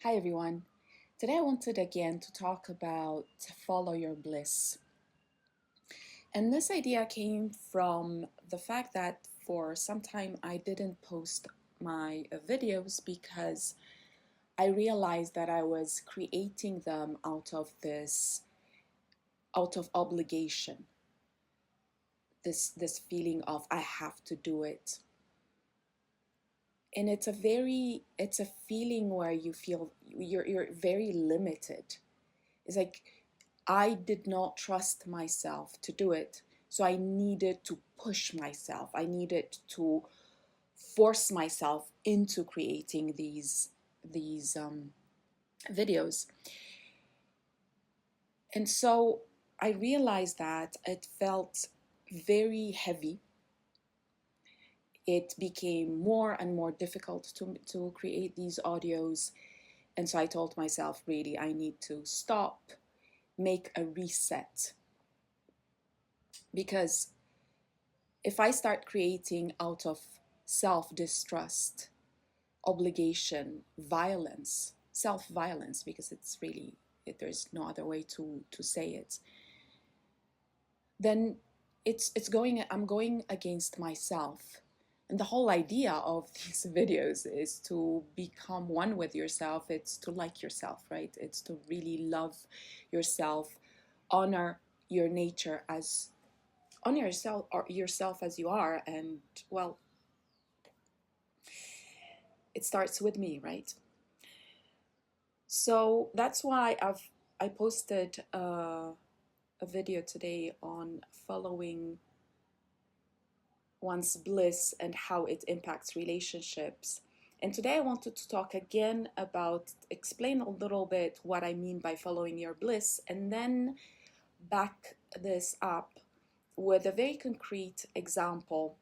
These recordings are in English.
Hi everyone. Today I wanted again to talk about follow your bliss. And this idea came from the fact that for some time I didn't post my videos because I realized that I was creating them out of obligation. This feeling of I have to do it. And it's a feeling where you feel you're very limited. It's like I did not trust myself to do it. So I needed to push myself. I needed to force myself into creating these videos. And so I realized that it felt very heavy. It became more and more difficult to create these audios. And so I told myself, really, I need to stop, make a reset. Because if I start creating out of self-distrust, obligation, violence, self-violence, because it's really, there's no other way to say it, then I'm going against myself. And the whole idea of these videos is to become one with yourself. It's to like yourself, right? It's to really love yourself, honor your nature as honor yourself as you are. And well, it starts with me, right? So that's why I posted a video today on following one's bliss and how it impacts relationships. And today I wanted to talk again about, explain a little bit what I mean by following your bliss, and then back this up with a very concrete example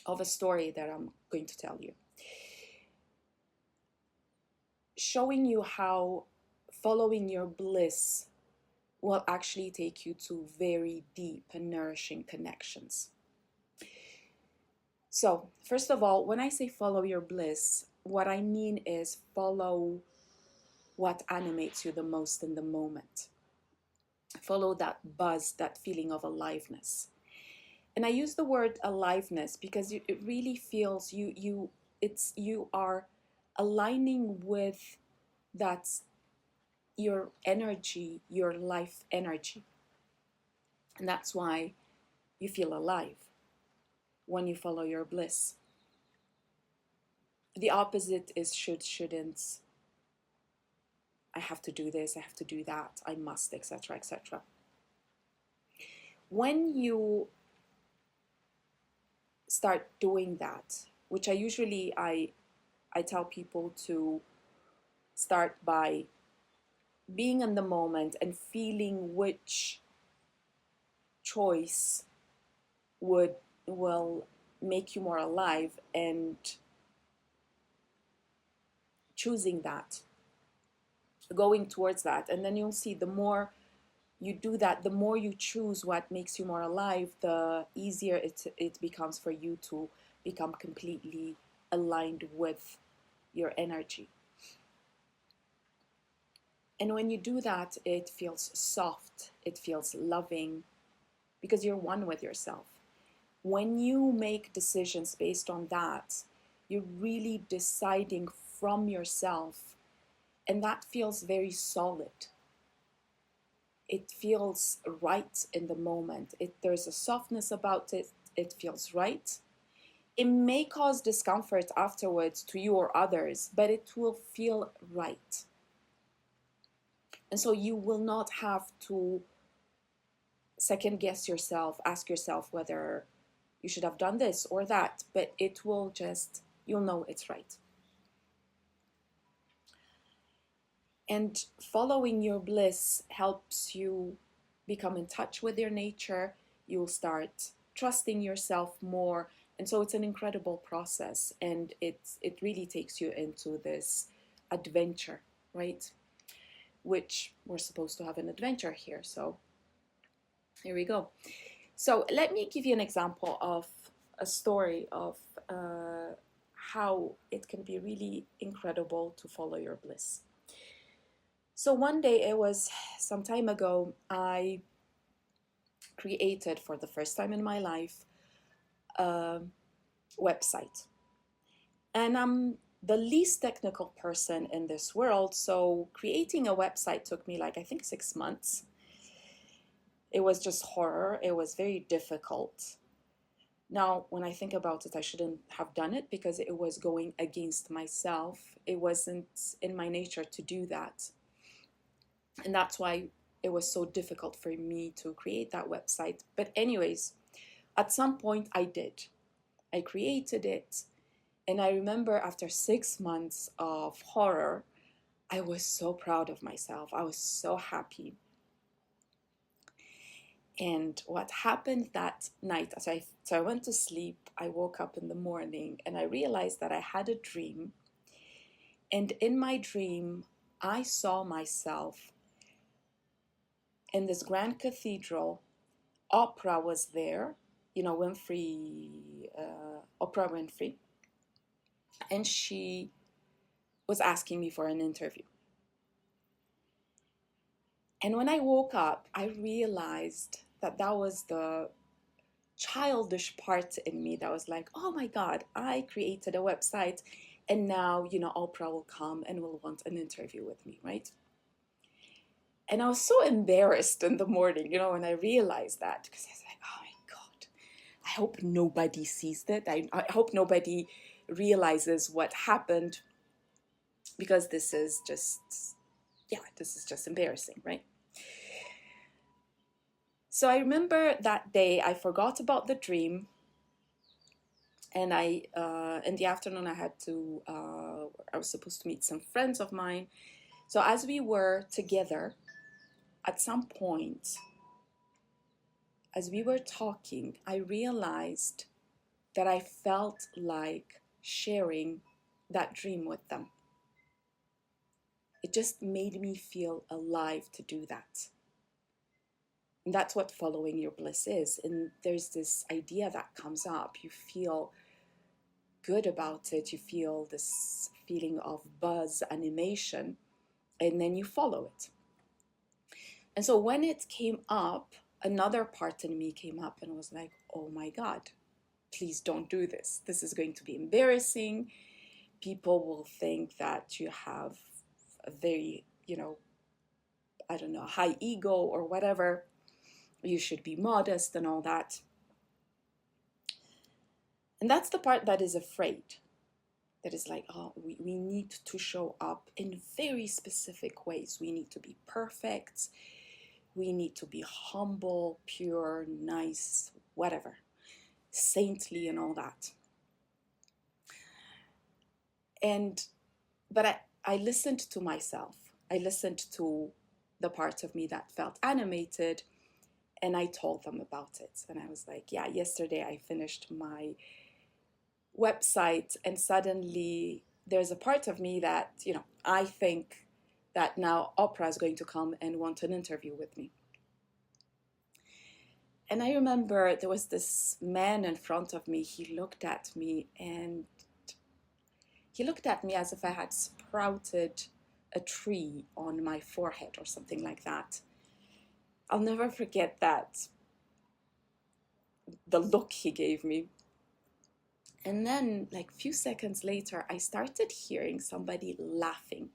of a story that I'm going to tell you, showing you how following your bliss will actually take you to very deep and nourishing connections. So, first of all, when I say follow your bliss, what I mean is follow what animates you the most in the moment. Follow that buzz, that feeling of aliveness. And I use the word aliveness because it really feels you are aligning with that, your energy, your life energy. And that's why you feel alive when you follow your bliss. The opposite is should, shouldn't. I have to do this, I have to do that, I must, etc., etc. When you start doing that, which I tell people to start by being in the moment and feeling which choice will make you more alive, and choosing that, going towards that. And then you'll see the more you do that, the more you choose what makes you more alive, the easier it becomes for you to become completely aligned with your energy. And when you do that, it feels soft, it feels loving, because you're one with yourself. When you make decisions based on that, you're really deciding from yourself, and that feels very solid. It feels right in the moment. There's a softness about it. It feels right. It may cause discomfort afterwards to you or others, but it will feel right. And so you will not have to second guess yourself, ask yourself whether you should have done this or that, but it will just, you'll know it's right. And following your bliss helps you become in touch with your nature. You'll start trusting yourself more. And so it's an incredible process, and it really takes you into this adventure, right? Which we're supposed to have an adventure here. So here we go. So let me give you an example of a story of how it can be really incredible to follow your bliss. So one day, it was some time ago, I created for the first time in my life a website. And I'm the least technical person in this world, so creating a website took me like, I think, 6 months. It was just horror. It was very difficult. Now, when I think about it, I shouldn't have done it because it was going against myself. It wasn't in my nature to do that. And that's why it was so difficult for me to create that website. But anyways, at some point I did. I created it. And I remember after 6 months of horror, I was so proud of myself. I was so happy. And what happened that night, so I went to sleep, I woke up in the morning, and I realized that I had a dream. And in my dream, I saw myself in this grand cathedral. Oprah was there, Winfrey, Oprah Winfrey. And she was asking me for an interview. And when I woke up, I realized that that was the childish part in me that was like, oh my God, I created a website and now, Oprah will come and will want an interview with me, right? And I was so embarrassed in the morning, when I realized that, because I was like, oh my God, I hope nobody sees that. I hope nobody realizes what happened, because this is just embarrassing, right? So I remember that day I forgot about the dream, and in the afternoon I was supposed to meet some friends of mine. So as we were together, at some point, as we were talking, I realized that I felt like sharing that dream with them. It just made me feel alive to do that. And that's what following your bliss is. And there's this idea that comes up. You feel good about it. You feel this feeling of buzz, animation, and then you follow it. And so when it came up, another part in me came up and was like, oh my God, please don't do this. This is going to be embarrassing. People will think that you have a very, high ego or whatever. You should be modest and all that. And that's the part that is afraid. That is like, oh, we need to show up in very specific ways. We need to be perfect. We need to be humble, pure, nice, whatever, saintly and all that. But I listened to myself. I listened to the part of me that felt animated, and I told them about it. And I was like, yeah, yesterday I finished my website, and suddenly there's a part of me that, I think that now Oprah is going to come and want an interview with me. And I remember there was this man in front of me. He looked at me, and he looked at me as if I had sprouted a tree on my forehead or something like that. I'll never forget that, the look he gave me. And then, like a few seconds later, I started hearing somebody laughing.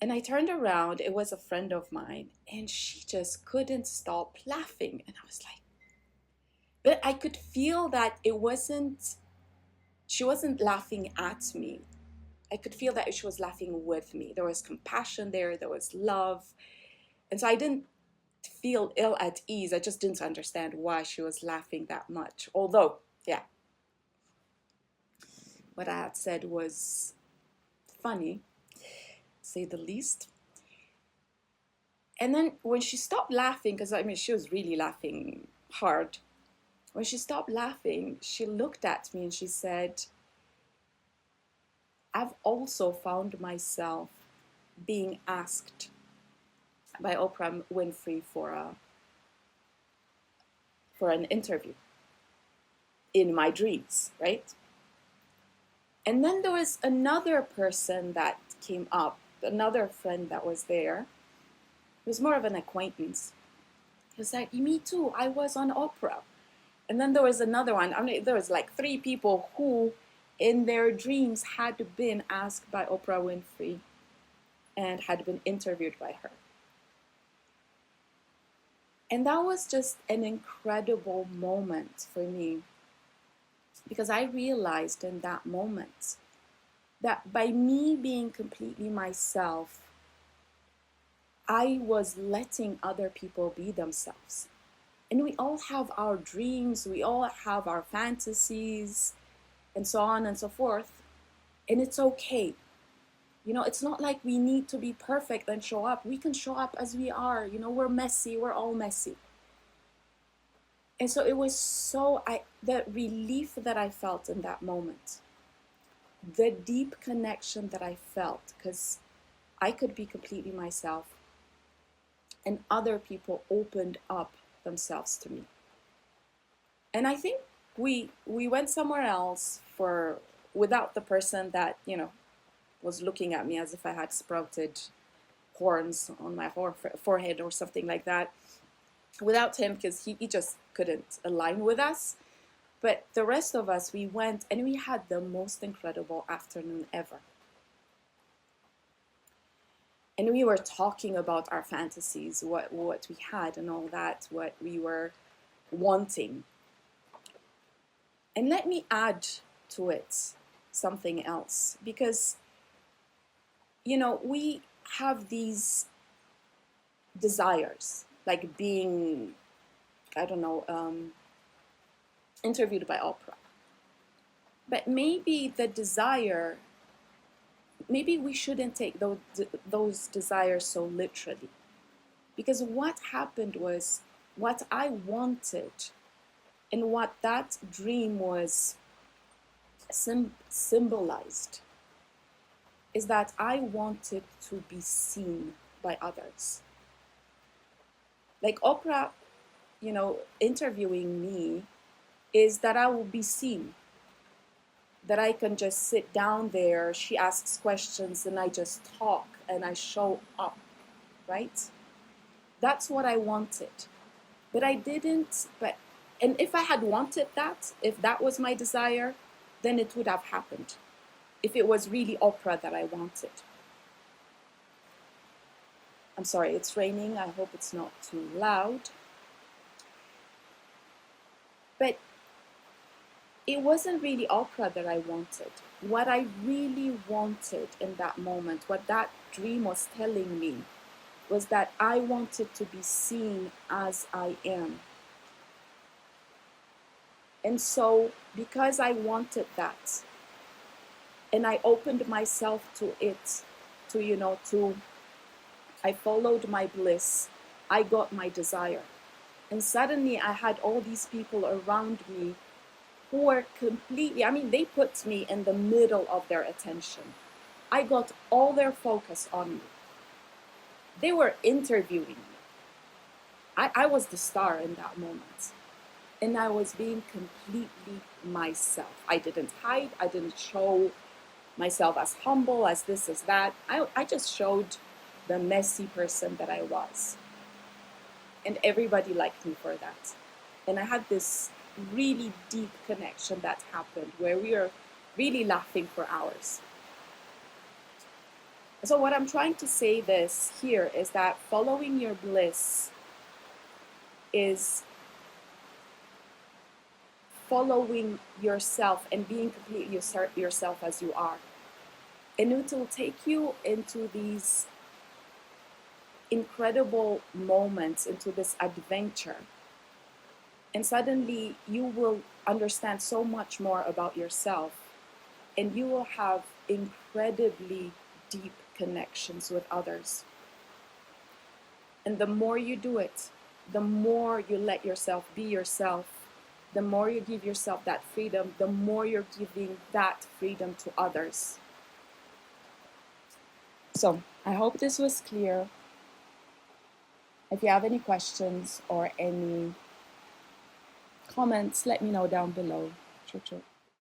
And I turned around, it was a friend of mine, and she just couldn't stop laughing. And I was like, but I could feel that she wasn't laughing at me. I could feel that she was laughing with me. There was compassion there was love. And so I didn't feel ill at ease. I just didn't understand why she was laughing that much. Although, yeah, what I had said was funny, to say the least. And then when she stopped laughing, because she was really laughing hard. When she stopped laughing, she looked at me and she said, I've also found myself being asked by Oprah Winfrey for an interview in my dreams, right? And then there was another person that came up, another friend that was there. It was more of an acquaintance. He was like, me too, I was on Oprah. And then there was another one. I mean, there was like 3 people who, in their dreams, had been asked by Oprah Winfrey and had been interviewed by her. And that was just an incredible moment for me, because I realized in that moment that by me being completely myself, I was letting other people be themselves. And we all have our dreams, we all have our fantasies, and so on and so forth. And it's okay. You know, it's not like we need to be perfect and show up. We can show up as we are. You know, we're messy, we're all messy. And so it was the relief that I felt in that moment, the deep connection that I felt, because I could be completely myself and other people opened up themselves to me. And I think we went somewhere else without the person that, you know, was looking at me as if I had sprouted horns on my forehead or something like that. Without him, because he just couldn't align with us. But the rest of us, we went and we had the most incredible afternoon ever. And we were talking about our fantasies, what we had and all that, what we were wanting. And let me add to it something else, because, you know, we have these desires, like being, I don't know, interviewed by Oprah. But maybe the desire, maybe we shouldn't take those desires so literally. Because what happened was, what I wanted and what that dream was symbolized is that I wanted to be seen by others. Like Oprah, you know, interviewing me is that I will be seen. That I can just sit down there, she asks questions, and I just talk and I show up, right? That's what I wanted. But I didn't, and if I had wanted that, if that was my desire, then it would have happened. If it was really Oprah that I wanted. I'm sorry, it's raining. I hope it's not too loud. But it wasn't really Oprah that I wanted. What I really wanted in that moment, what that dream was telling me, was that I wanted to be seen as I am. And so, because I wanted that, and I opened myself to it, I followed my bliss, I got my desire. And suddenly I had all these people around me who were completely, I mean, they put me in the middle of their attention. I got all their focus on me. They were interviewing me. I was the star in that moment. And I was being completely myself. I didn't hide. I didn't show myself as humble, as this, as that. I just showed the messy person that I was. And everybody liked me for that. And I had this really deep connection that happened where we were really laughing for hours. So what I'm trying to say this here is that following your bliss is following yourself and being completely yourself as you are. And it will take you into these incredible moments, into this adventure. And suddenly you will understand so much more about yourself, and you will have incredibly deep connections with others. And the more you do it, the more you let yourself be yourself, the more you give yourself that freedom, the more you're giving that freedom to others. So I hope this was clear. If you have any questions or any comments, let me know down below. Ciao, ciao.